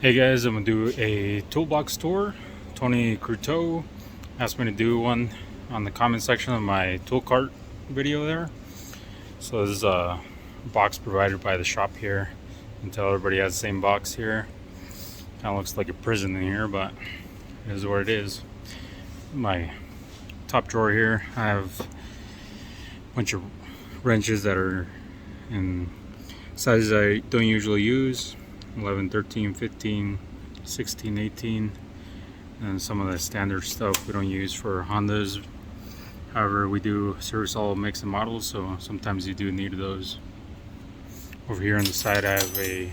Hey guys, I'm gonna do a toolbox tour. Tony Cruteau asked me to do one on the comment section of my tool cart video there. So this is a box provided by the shop here. Until everybody has the same box here. Kind of looks like a prison in here, but it is what it is. My top drawer here, I have a bunch of wrenches that are in sizes I don't usually use. 11, 13, 15, 16, 18, and some of the standard stuff we don't use for Hondas. However, we do service all makes and models, so sometimes you do need those. Over here on the side I have a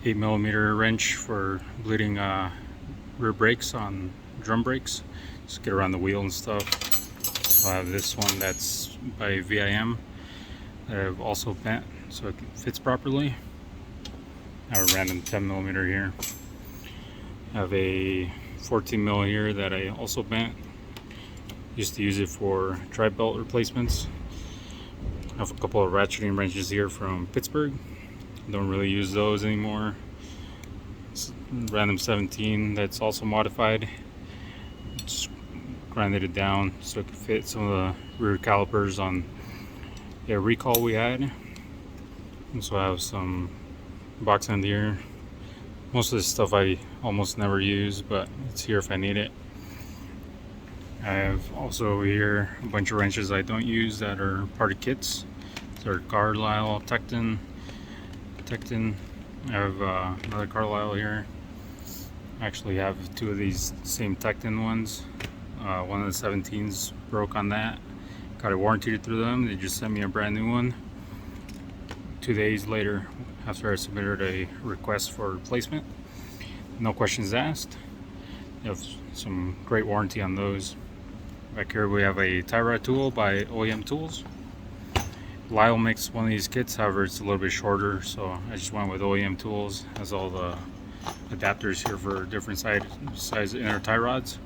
8mm wrench for bleeding rear brakes on drum brakes. Just get around the wheel and stuff. I have this one that's by VIM that I've also bent so it fits properly. I have a random 10mm here. I have a 14mm here that I also bent. Used to use it for drive belt replacements. I have a couple of ratcheting wrenches here from Pittsburgh. Don't really use those anymore. It's random 17 that's also modified. Just grinded it down so it could fit some of the rear calipers on a recall we had. And so I have some box end here. Most of this stuff I almost never use, but it's here if I need it. I have also over here a bunch of wrenches I don't use that are part of kits. They're Carlisle, Tecton. I have another Carlisle here. I actually have two of these same Tecton ones. One of the 17s broke on that. Got it warranted through them. They just sent me a brand new one 2 days later after I submitted a request for replacement. No questions asked. You have some great warranty on those. Back here we have a tie rod tool by OEM Tools. Lyle makes one of these kits, however it's a little bit shorter, so I just went with OEM Tools. Has all the adapters here for different size inner tie rods.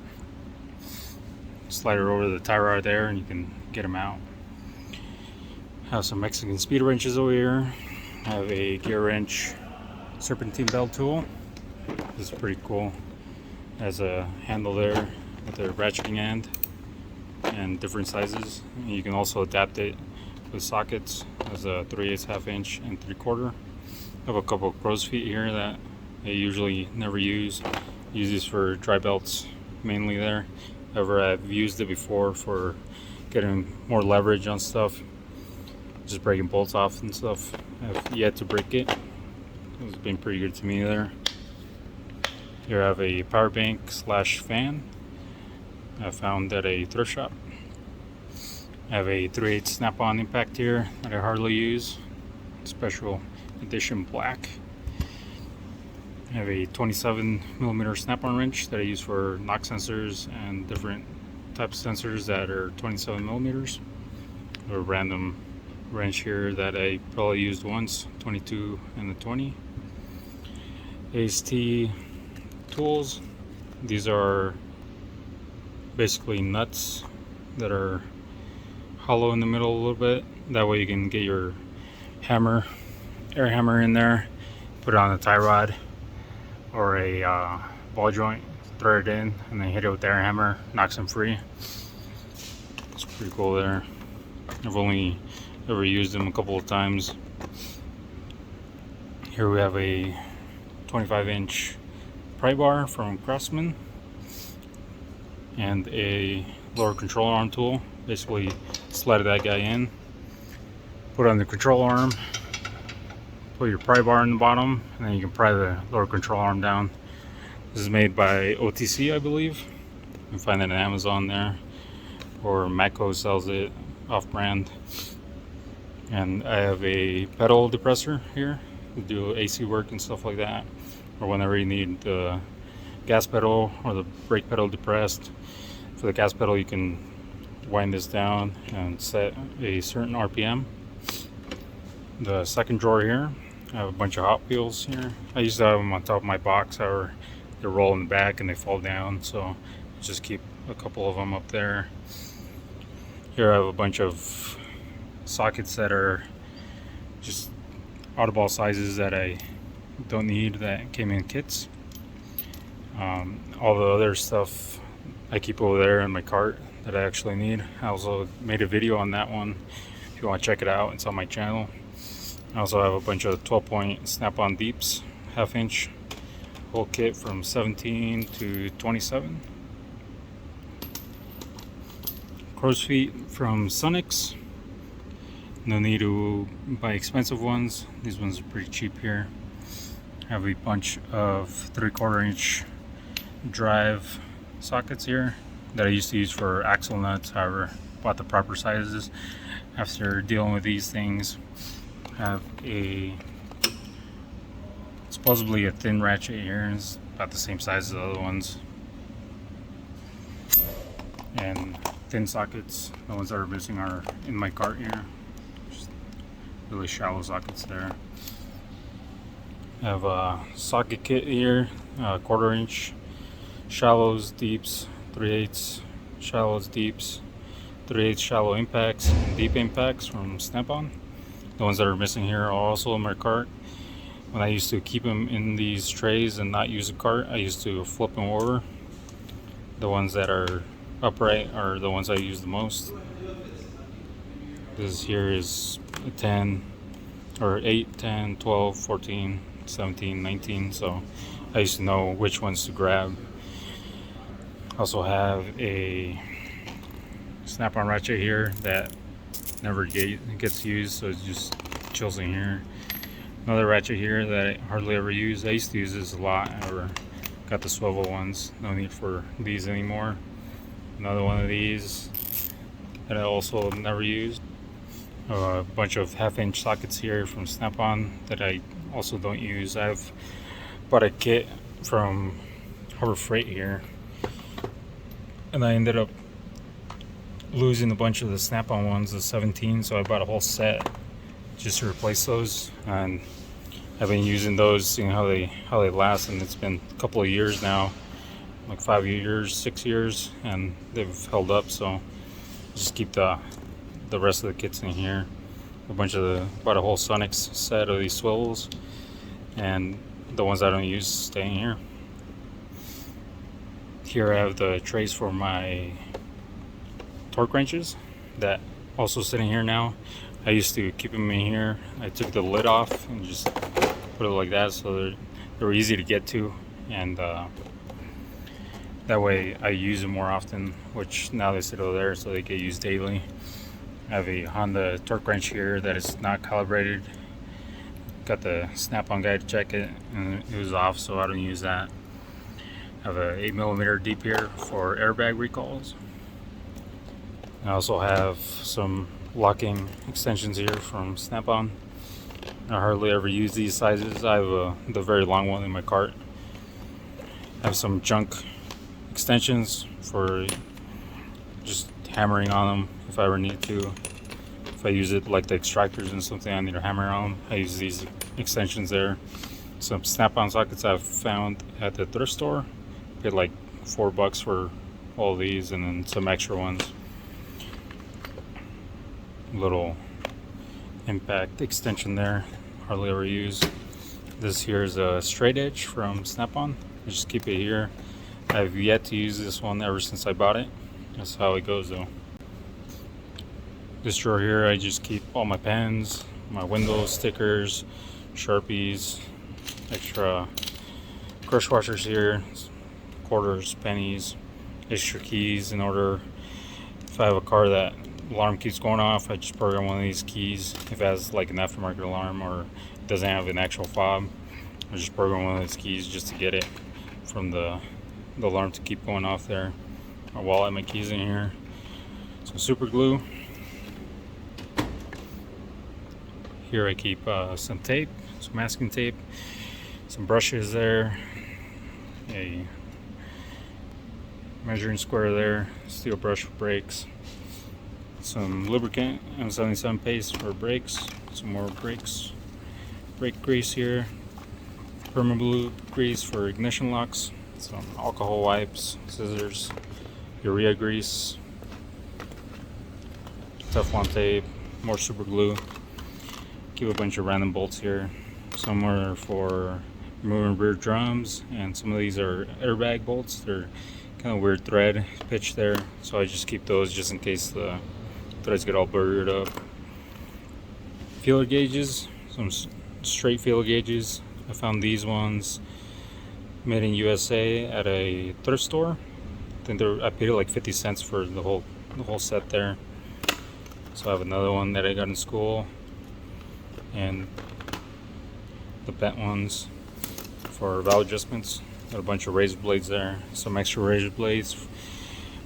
Slide it over the tie rod there and you can get them out. Have some Mexican speed wrenches over here. I have a gear wrench serpentine belt tool. This is pretty cool. Has a handle there with a ratcheting end and different sizes. And you can also adapt it with sockets. Has a 3/8, ½ inch, and 3/4. I have a couple of crow's feet here that I usually never use. Use these for dry belts mainly there. However, I've used it before for getting more leverage on stuff. Just breaking bolts off and stuff. I've yet to break it. It's been pretty good to me there. Here I have a power bank / fan I found at a thrift shop. I have a 3/8 snap-on impact here that I hardly use. Special edition black. I have a 27mm snap-on wrench that I use for knock sensors and different types of sensors that are 27mm. A random wrench here that I probably used once, 22 and the 20. AST tools. These are basically nuts that are hollow in the middle a little bit. That way you can get your hammer, air hammer in there, put it on a tie rod or a ball joint, thread it in, and then hit it with the air hammer, knocks them free. It's pretty cool there. I've only ever used them a couple of times. Here we have a 25-inch pry bar from Craftsman and a lower control arm tool. Basically slide that guy in, put it on the control arm, put your pry bar in the bottom, and then you can pry the lower control arm down. This is made by OTC, I believe. You can find it on Amazon there, or Matco sells it off-brand. And I have a pedal depressor here to do AC work and stuff like that, or whenever you need the gas pedal or the brake pedal depressed. For the gas pedal you can wind this down and set a certain RPM. The second drawer here, I have a bunch of Hot Wheels here. I used to have them on top of my box, however they roll in the back and they fall down, so just keep a couple of them up there. Here I have a bunch of sockets that are just oddball sizes that I don't need, that came in kits. All the other stuff I keep over there in my cart that I actually need. I also made a video on that one. If you want to check it out, it's on my channel. I also have a bunch of 12-point snap-on deeps, half-inch whole kit from 17 to 27. Crow's feet from Sunix. No need to buy expensive ones. These ones are pretty cheap here. I have a bunch of 3/4 inch drive sockets here that I used to use for axle nuts. However, bought the proper sizes after dealing with these things. I have supposedly a thin ratchet here. It's about the same size as the other ones. And thin sockets, the ones that are missing are in my cart here. Just really shallow sockets there. I have a socket kit here, 1/4 inch shallows, deeps, 3/8 shallows, deeps, 3/8 shallow impacts, and deep impacts from Snap-on. The ones that are missing here are also in my cart. When I used to keep them in these trays and not use a cart, I used to flip them over. The ones that are upright are the ones I use the most. This here is a 10 or 8, 10, 12, 14, 17, 19, so I used to know which ones to grab. I also have a snap-on ratchet here that never gets used, so it just chills in here. Another ratchet here that I hardly ever use. I used to use this a lot. I got the swivel ones. No need for these anymore. Another one of these that I also never used. A bunch of half-inch sockets here from Snap-on that I also don't use. I've bought a kit from Harbor Freight here, and I ended up losing a bunch of the Snap-on ones, the 17, so I bought a whole set just to replace those, and I've been using those, seeing how they last, and it's been a couple of years now, like 5 years, 6 years, and they've held up. So just keep the rest of the kits in here. Bought a whole Sunix set of these swivels, and the ones I don't use stay in here. Here I have the trays for my torque wrenches that also sitting here now. I used to keep them in here. I took the lid off and just put it like that, so they're easy to get to, and that way I use them more often, which now they sit over there so they get used daily. I have a Honda torque wrench here that is not calibrated. Got the Snap-on guy to check it, and it was off, so I don't use that. I have a 8mm deep here for airbag recalls. I also have some locking extensions here from Snap-on. I hardly ever use these sizes. I have the very long one in my cart. I have some junk extensions for just hammering on them if I ever need to. If I use it like the extractors and something I need to hammer on, I use these extensions there. Some Snap-on sockets I've found at the thrift store. Paid like $4 for all these, and then some extra ones. Little impact extension there, hardly ever use. This here is a straight edge from Snap-on. I just keep it here. I've yet to use this one ever since I bought it. That's how it goes though. This drawer here, I just keep all my pens, my window stickers, Sharpies, extra crush washers here, quarters, pennies, extra keys in order if I have a car that alarm keeps going off, I just program one of these keys. If it has like an aftermarket alarm or it doesn't have an actual fob, I just program one of these keys just to get it from the alarm to keep going off there. My wallet, my keys in here, some super glue. Here I keep some tape, some masking tape, some brushes there, a measuring square there, steel brush for brakes, some lubricant, M77 paste for brakes, some more brake grease here, permablue grease for ignition locks, some alcohol wipes, scissors, urea grease, Teflon tape, more super glue. Keep a bunch of random bolts here. Some are for removing rear drums, and some of these are airbag bolts. They're kind of weird thread pitch there, so I just keep those just in case the threads get all buried up. Feeler gauges, some straight feeler gauges. I found these ones made in USA at a thrift store. I think I paid like 50 cents for the whole set there. So I have another one that I got in school, and the bent ones for valve adjustments. Got a bunch of razor blades there, some extra razor blades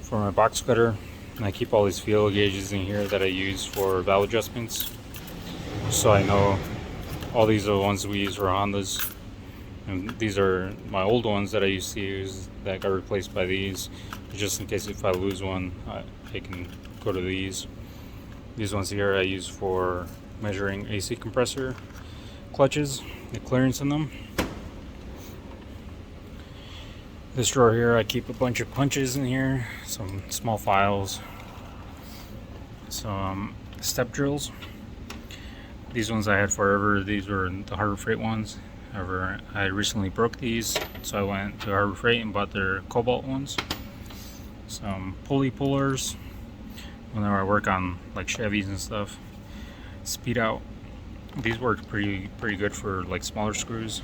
for my box cutter, and I keep all these feel gauges in here that I use for valve adjustments, so I know all these are the ones we use for Hondas, and these are my old ones that I used to use that got replaced by these, just in case if I lose one I can go to these. These ones here I use for measuring AC compressor clutches, the clearance in them. This drawer here, I keep a bunch of punches in here, some small files, some step drills. These ones I had forever. These were the Harbor Freight ones. However, I recently broke these, so I went to Harbor Freight and bought their Cobalt ones. Some pulley pullers, whenever I work on like Chevys and stuff. Speed out. These work pretty good for like smaller screws.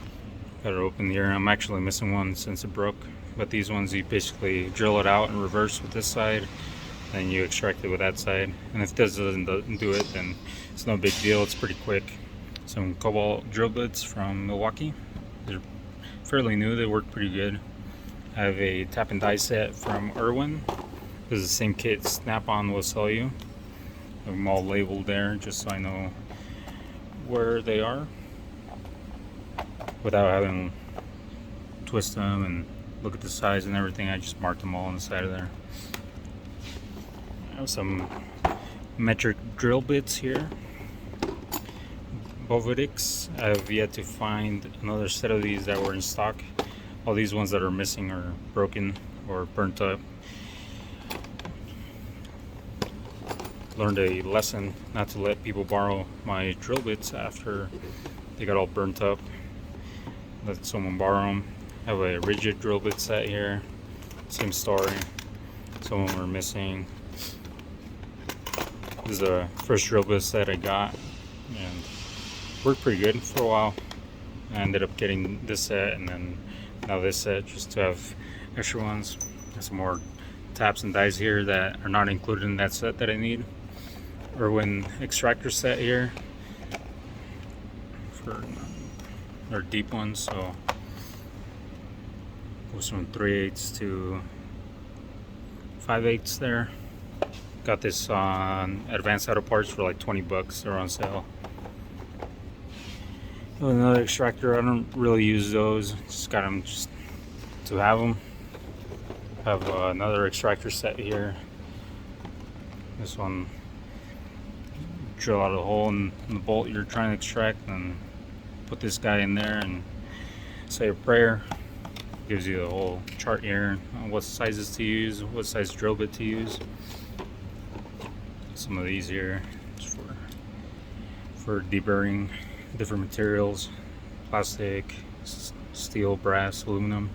Got it open here. I'm actually missing one since it broke. But these ones, you basically drill it out in reverse with this side, and you extract it with that side. And if this doesn't do it, then it's no big deal. It's pretty quick. Some Cobalt drill bits from Milwaukee. They're fairly new. They work pretty good. I have a tap and die set from Irwin. This is the same kit Snap-on will sell you. I have them all labeled there just so I know where they are without having to twist them and look at the size and everything. I just marked them all on the side of there. I have some metric drill bits here. Bovedics. I have yet to find another set of these that were in stock. All these ones that are missing are broken or burnt up. Learned a lesson not to let people borrow my drill bits after they got all burnt up. Let someone borrow them. I have a rigid drill bit set here. Same story. Some of them are missing. This is the first drill bit set I got, and worked pretty good for a while. I ended up getting this set and then now this set just to have extra ones. There's some more taps and dies here that are not included in that set that I need. Irwin extractor set here for their deep ones, so goes from 3/8 to 5/8 there. Got this on Advanced Auto Parts for like 20 bucks. They're on sale. Another extractor. I don't really use those. Just got them just to have them. Have another extractor set here. This one, drill out a hole in the bolt you're trying to extract, and put this guy in there and say a prayer. Gives you a whole chart here on what sizes to use, what size drill bit to use. Some of these here just for deburring different materials: plastic, steel, brass, aluminum.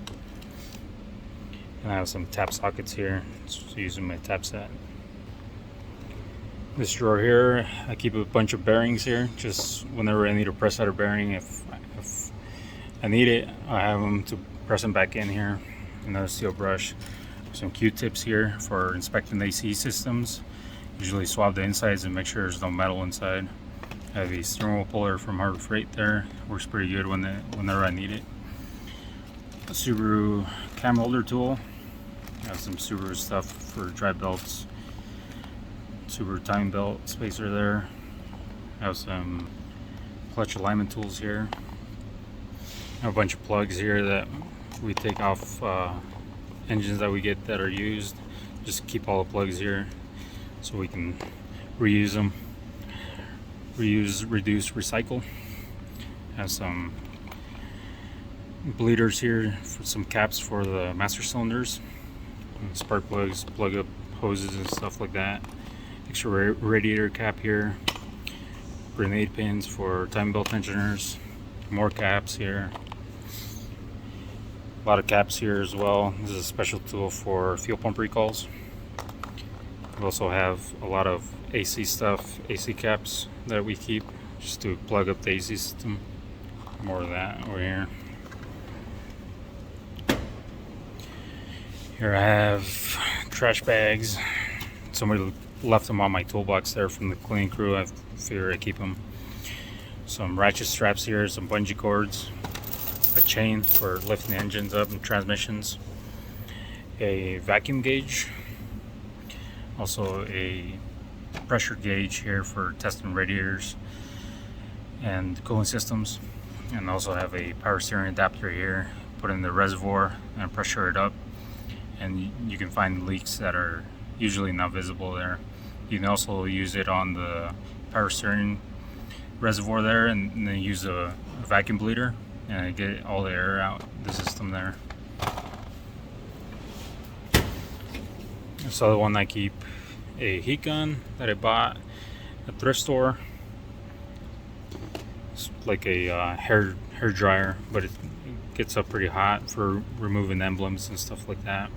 And I have some tap sockets here, just using my tap set. This drawer here, I keep a bunch of bearings here, just whenever I need to press out a bearing. If I need it, I have them to press them back in here. Another steel brush. Some Q-tips here for inspecting the AC systems. Usually swab the insides and make sure there's no metal inside. I have a steering wheel puller from Harbor Freight there. Works pretty good whenever I need it. A Subaru cam holder tool. I have some Subaru stuff for drive belts. Subaru timing belt spacer there. I have some clutch alignment tools here. I have a bunch of plugs here that we take off engines that we get that are used. Just keep all the plugs here so we can reuse them. Reuse, reduce, recycle. Have some bleeders here for some caps for the master cylinders. And spark plugs, plug up hoses and stuff like that. Extra radiator cap here. Grenade pins for timing belt tensioners. More caps here. A lot of caps here as well. This is a special tool for fuel pump recalls. We also have a lot of AC stuff, AC caps that we keep just to plug up the AC system. More of that over here. Here I have trash bags. Somebody left them on my toolbox there from the cleaning crew. I figure I keep them. Some ratchet straps here, some bungee cords, a chain for lifting the engines up and transmissions, a vacuum gauge, also a pressure gauge here for testing radiators and cooling systems, and also have a power steering adapter here. Put in the reservoir and pressure it up, and you can find leaks that are usually not visible there. You can also use it on the power steering reservoir there, and then use a vacuum bleeder and get all the air out the system there. This other one I keep a heat gun that I bought at a thrift store. It's like a hair dryer, but it gets up pretty hot for removing emblems and stuff like that.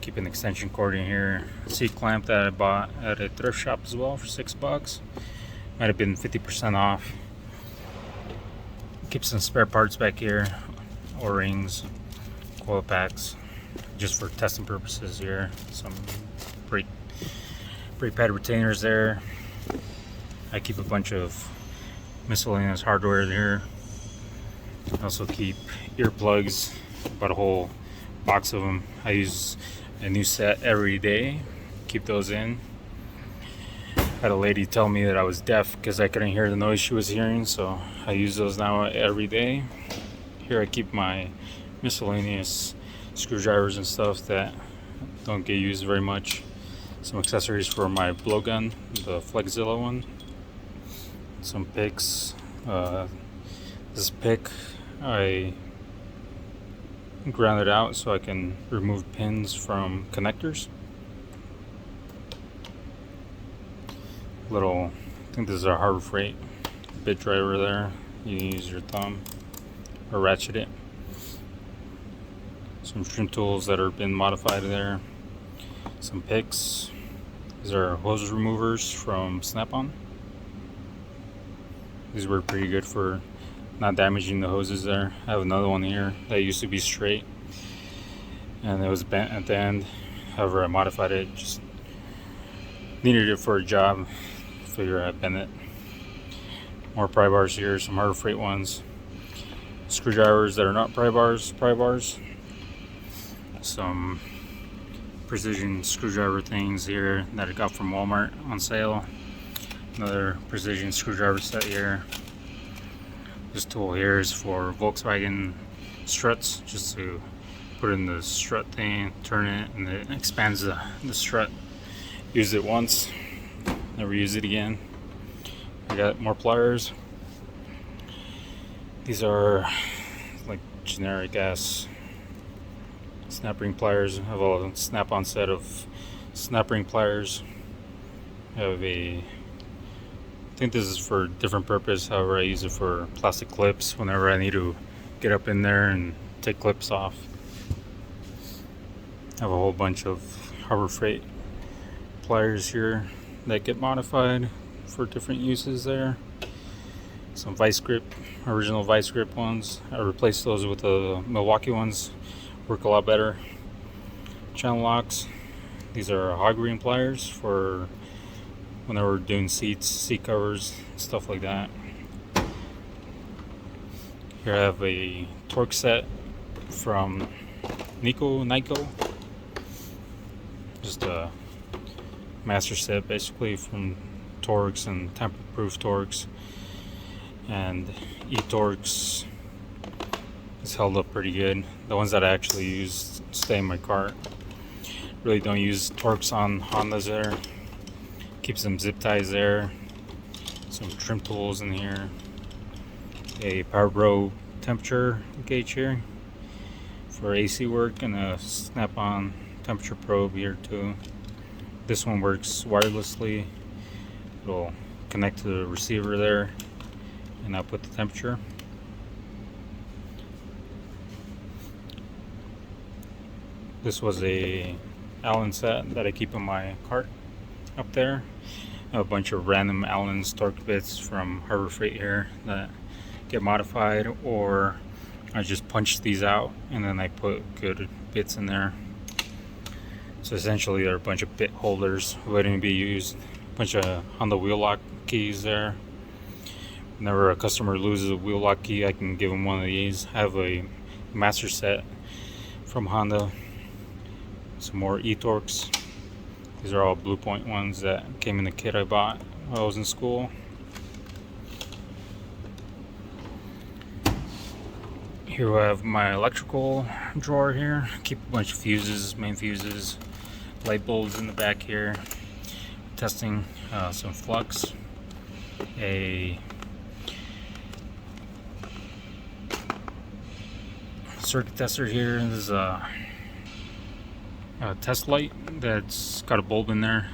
Keep an extension cord in here. A seat clamp that I bought at a thrift shop as well for $6. Might have been 50% off. Keep some spare parts back here, O-rings, coil packs, just for testing purposes here. Some brake pad retainers there. I keep a bunch of miscellaneous hardware here. I also keep earplugs, about a whole box of them. I use a new set every day. Keep those in. Had a lady tell me that I was deaf because I couldn't hear the noise she was hearing, so I use those now every day. Here I keep my miscellaneous screwdrivers and stuff that don't get used very much. Some accessories for my blowgun, the Flexzilla one. Some picks. This pick I ground it out so I can remove pins from connectors. I think this is a Harbor Freight bit driver there. You can use your thumb or ratchet it. Some trim tools that are been modified there. Some picks. These are hose removers from Snap-on. These were pretty good for not damaging the hoses there. I have another one here that used to be straight and it was bent at the end. However, I modified it, just needed it for a job. Figure I'd bend it. More pry bars here, some Harbor Freight ones. Screwdrivers that are not pry bars. Some precision screwdriver things here that I got from Walmart on sale. Another precision screwdriver set here. This tool here is for Volkswagen struts, just to put in the strut thing, turn it, and it expands the strut. Used it once, never use it again. I got more pliers. These are like generic ass snap ring pliers. I have a Snap-on set of snap ring pliers. I have I think this is for a different purpose. However, I use it for plastic clips whenever I need to get up in there and take clips off. I have a whole bunch of Harbor Freight pliers here that get modified for different uses there. Some vice grip, original vice grip ones. I replaced those with the Milwaukee ones. Work a lot better. Channel locks. These are hog green pliers for whenever we're doing seats, seat covers, stuff like that. Here I have a torque set from Nyko. Just a master set basically from Torx and tamper-proof Torx. And E-Torx is held up pretty good. The ones that I actually use stay in my cart. Really don't use Torx on Hondas there. Keep some zip ties there. Some trim tools in here. A Power Bro temperature gauge here for AC work, and a Snap-on temperature probe here too. This one works wirelessly. It'll connect to the receiver there and output the temperature. This was a Allen set that I keep in my cart up there. A bunch of random Allen torque bits from Harbor Freight here that get modified, or I just punch these out and then I put good bits in there. So essentially they're a bunch of bit holders waiting to be used. A bunch of Honda wheel lock keys there. Whenever a customer loses a wheel lock key, I can give them one of these. I have a master set from Honda. Some more e-torques. These are all Blue Point ones that came in the kit I bought while I was in school. Here we have my electrical drawer here. Keep a bunch of fuses, main fuses, light bulbs in the back here. Testing some flux. A circuit tester here. This is a test light that's got a bulb in there.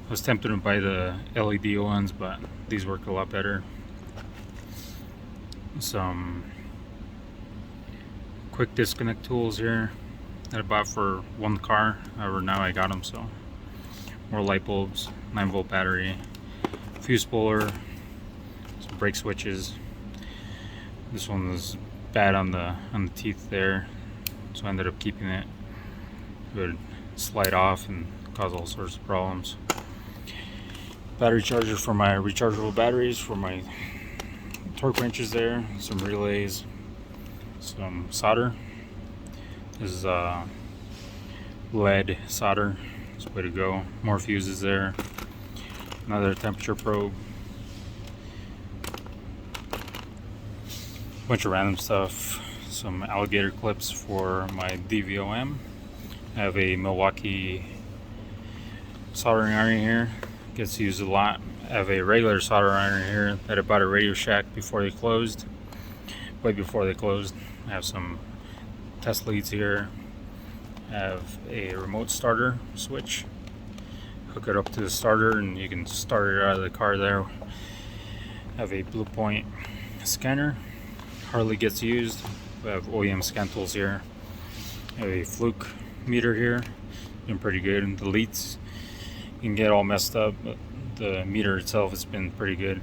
I was tempted to buy the LED ones, but these work a lot better. Some quick disconnect tools here that I bought for one car. However, now I got them, so more light bulbs, 9-volt battery, fuse puller, some brake switches. This one was bad on the teeth there, so I ended up keeping it. It would slide off and cause all sorts of problems. Battery charger for my rechargeable batteries for my torque wrenches there. Some relays, some solder. This is lead solder. It's the way to go. More fuses there. Another temperature probe. Bunch of random stuff. Some alligator clips for my DVOM. I have a Milwaukee soldering iron here. Gets used a lot. I have a regular soldering iron here that I bought at Radio Shack before they closed. Way before they closed. I have some test leads here. I have a remote starter switch. Hook it up to the starter and you can start it out of the car there. I have a Blue Point scanner. Hardly gets used. I have OEM scan tools here. I have a Fluke meter here, been pretty good. And the leads can get all messed up, but the meter itself has been pretty good.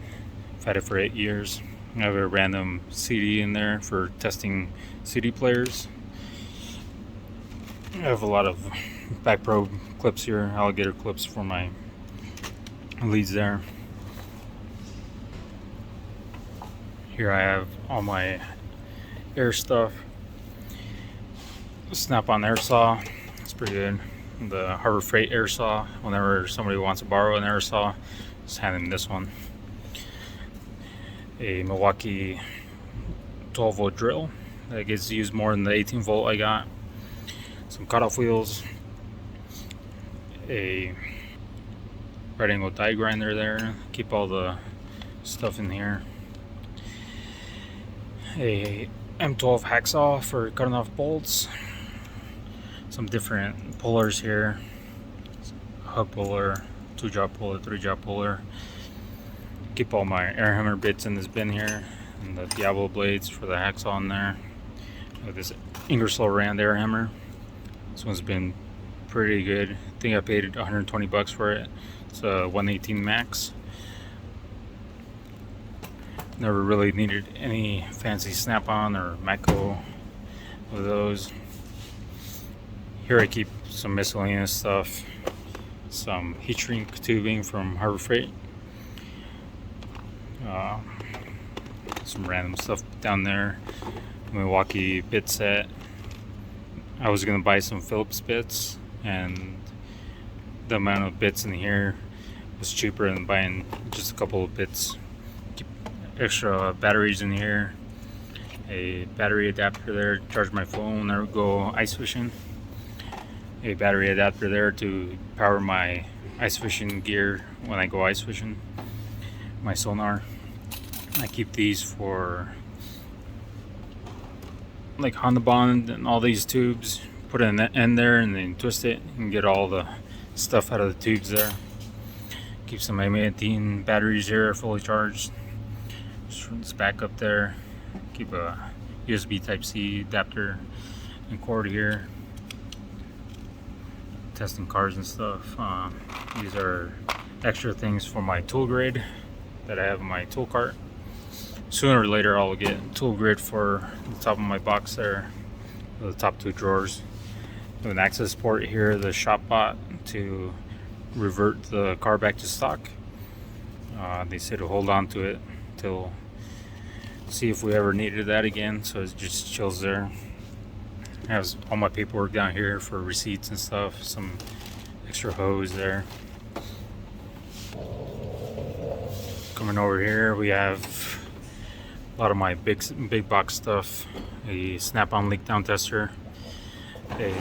I've had it for 8 years. I have a random CD in there for testing CD players. I have a lot of back probe clips here, alligator clips for my leads there. Here I have all my air stuff. Snap-on air saw, it's pretty good. The Harbor Freight air saw, whenever somebody wants to borrow an air saw, just hand them this one. A Milwaukee 12-volt drill that gets used more than the 18-volt I got. Some cutoff wheels. A right angle die grinder there. Keep all the stuff in here. A M12 hacksaw for cutting off bolts. Some different pullers here. Hub puller, 2-job puller, 3-job puller. Keep all my air hammer bits in this bin here, and the Diablo blades for the hacksaw in there. This Ingersoll Rand air hammer. This one's been pretty good. I think I paid 120 bucks for it. It's a 118 max. Never really needed any fancy snap-on or Matco with those. Here I keep some miscellaneous stuff. Some heat shrink tubing from Harbor Freight. Some random stuff down there. Milwaukee bit set. I was gonna buy some Phillips bits, and the amount of bits in here was cheaper than buying just a couple of bits. Keep extra batteries in here. A battery adapter there to charge my phone or go ice fishing. A battery adapter there to power my ice fishing gear when I go ice fishing. My sonar. I keep these for like Honda Bond and all these tubes. Put it in the end there and then twist it and get all the stuff out of the tubes there. Keep some M18 batteries here fully charged. Just back up there. Keep a USB Type-C adapter and cord here. testing cars and stuff. These are extra things for my tool grid that I have in my tool cart. Sooner or later I'll get tool grid for the top of my box there, the top two drawers. With an access port here, the shop bot to revert the car back to stock. They say to hold on to it till see if we ever needed that again, so it just chills there. Has all my paperwork down here for receipts and stuff, some extra hose there. Coming over here, we have a lot of my big box stuff, a snap-on leak down tester, a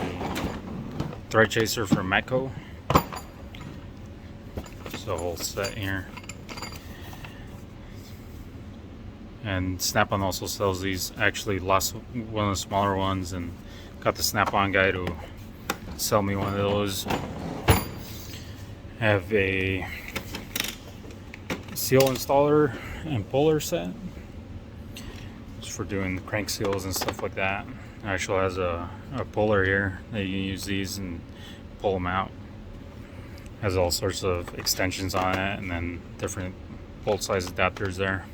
thread chaser from Matco. So a whole set here. And Snap-on also sells these. Actually lost one of the smaller ones and got the Snap-on guy to sell me one of those. Have a seal installer and puller set. It's for doing crank seals and stuff like that. It actually has a puller here that you can use these and pull them out. Has all sorts of extensions on it and then different bolt size adapters there.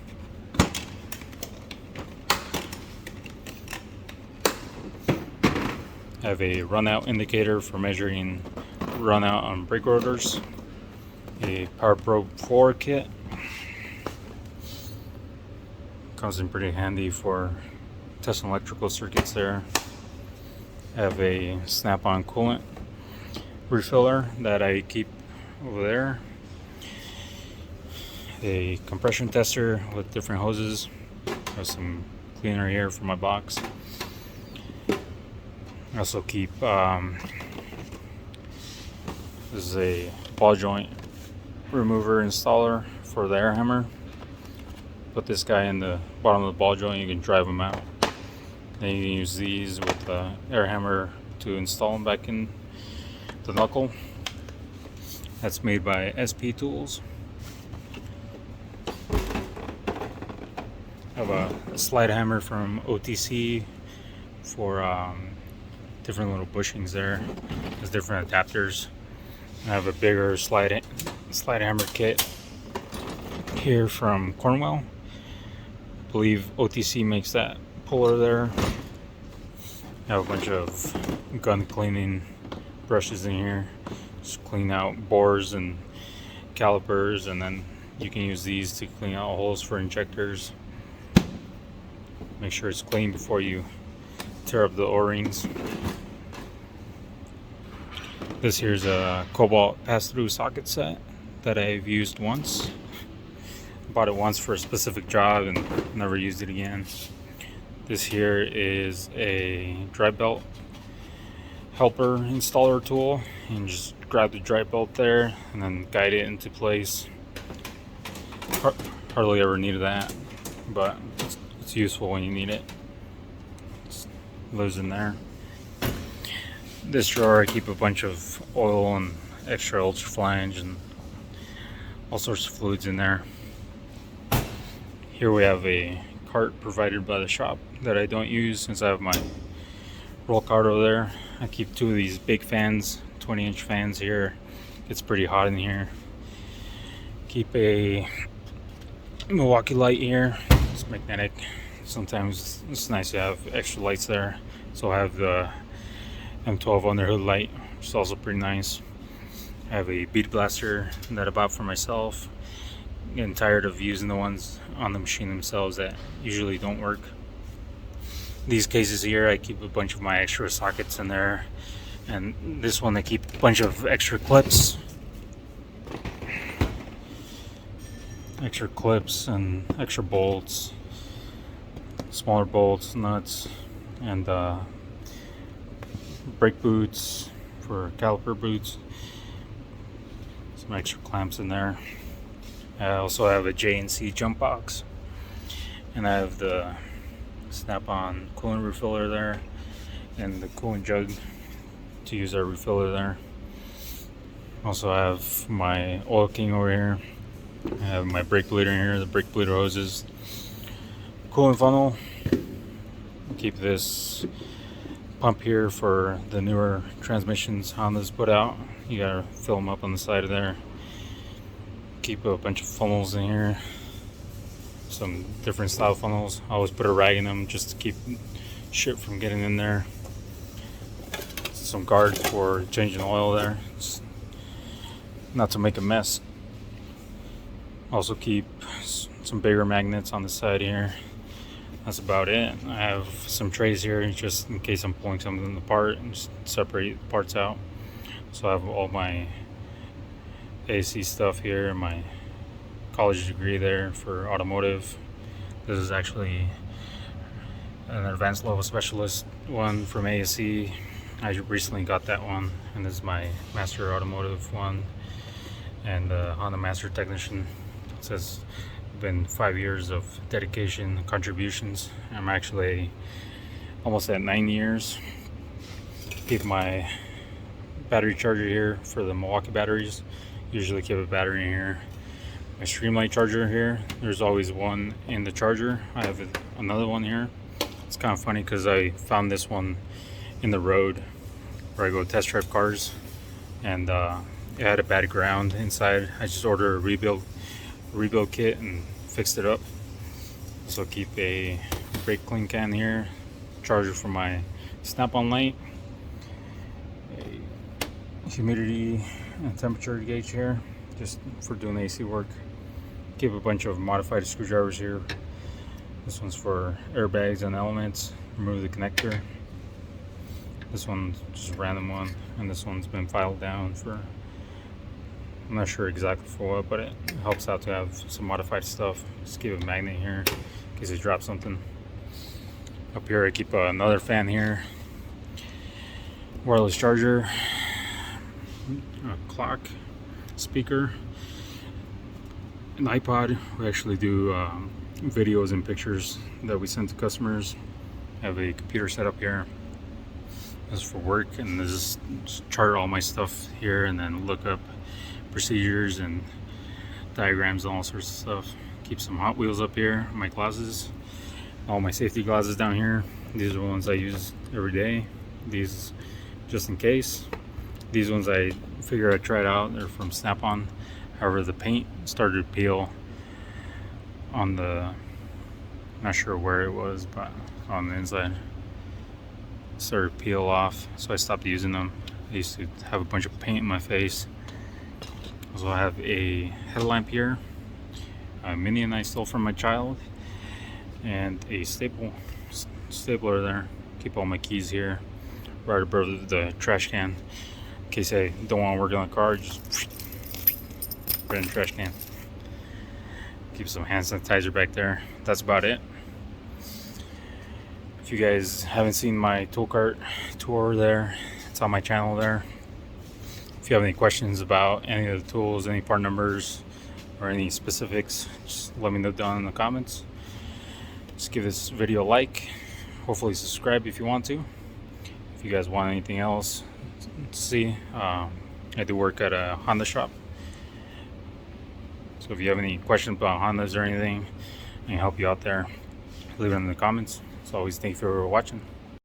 Have a runout indicator for measuring runout on brake rotors. A Power Probe 4 kit. Comes in pretty handy for testing electrical circuits there. Have a Snap-on coolant refiller that I keep over there. A compression tester with different hoses. Have some cleaner here for my box. I also keep this is a ball joint remover installer for the air hammer. Put this guy in the bottom of the ball joint, you can drive them out. Then you can use these with the air hammer to install them back in the knuckle. That's made by SP Tools. I have a slide hammer from OTC for different little bushings there. There's different adapters. I have a bigger slide hammer kit here from Cornwell. I believe OTC makes that puller there. I have a bunch of gun cleaning brushes in here. Just clean out bores and calipers, and then you can use these to clean out holes for injectors. Make sure it's clean before you tear up the O-rings. This here's a cobalt pass-through socket set that I've used once. Bought it once for a specific job and never used it again. This here is a dry belt helper installer tool, and just grab the dry belt there and then guide it into place. Hardly ever needed that, but it's useful when you need it. It lives in there. This drawer I keep a bunch of oil and extra ultra flange and all sorts of fluids in there. Here we have a cart provided by the shop that I don't use since I have my roll cart over there. I keep two of these big fans, 20-inch fans here. It's pretty hot in here. Keep a Milwaukee light here. It's magnetic. Sometimes it's nice to have extra lights there. So I have the M12 underhood light, which is also pretty nice. I have a bead blaster that I bought for myself. Getting tired of using the ones on the machine themselves that usually don't work. These cases here, I keep a bunch of my extra sockets in there, and this one I keep a bunch of extra clips and extra bolts, smaller bolts, nuts, and brake boots for caliper boots. Some extra clamps in there. I also have a J&C jump box, and I have the Snap-on coolant refiller there and the coolant jug to use our refiller there. Also have my oil king over here. I have my brake bleeder in here, the brake bleeder hoses, coolant funnel. Keep this pump here for the newer transmissions Honda's put out. You gotta fill them up on the side of there. Keep a bunch of funnels in here, some different style funnels. I always put a rag in them just to keep shit from getting in there. Some guards for changing oil there, just not to make a mess. Also keep some bigger magnets on the side here. That's about it. I have some trays here just in case I'm pulling something apart and just separate the parts out. So I have all my AC stuff here, my college degree there for automotive. This is actually an advanced level specialist one from ASE. I recently got that one, and this is my master automotive one, and Honda Master Technician. It says been 5 years of dedication and contributions. I'm actually almost at 9 years. Keep my battery charger here for the Milwaukee batteries. Usually keep a battery in here. My Streamlight charger here, there's always one in the charger. I have another one here. It's kind of funny because I found this one in the road where I go test drive cars, and it had a bad ground inside. I just ordered a rebuild kit and fixed it up. So keep a brake clean can here, charger for my snap-on light, a humidity and temperature gauge here just for doing AC work. Keep a bunch of modified screwdrivers here. This one's for airbags and elements. Remove the connector. This one's just a random one, and this one's been filed down for, I'm not sure exactly for what, but it helps out to have some modified stuff. Just keep a magnet here in case I drop something. Up here I keep another fan here, wireless charger, a clock, speaker, an iPod. We actually do videos and pictures that we send to customers. I have a computer set up here. This is for work, and this is just chart all my stuff here, and then look up procedures and diagrams and all sorts of stuff. Keep some Hot Wheels up here, my glasses, all my safety glasses down here. These are the ones I use every day. These just in case. These ones I figured I'd try it out. They're from Snap-on. However, the paint started to peel on the, not sure where it was, but on the inside started to peel off, so I stopped using them. I used to have a bunch of paint in my face. Also, I have a headlamp here, a Minion I stole from my child, and a stapler there. Keep all my keys here right above the trash can in case I don't want to work on the car. Just right in the trash can. Keep some hand sanitizer back there. That's about it. If you guys haven't seen my tool cart tour there, it's on my channel there. If you have any questions about any of the tools, any part numbers, or any specifics, just let me know down in the comments. Just give this video a like. Hopefully subscribe if you want to. If you guys want anything else to see, I do work at a Honda shop. So if you have any questions about Hondas or anything, I can help you out there. Leave it in the comments. As always, thank you for watching.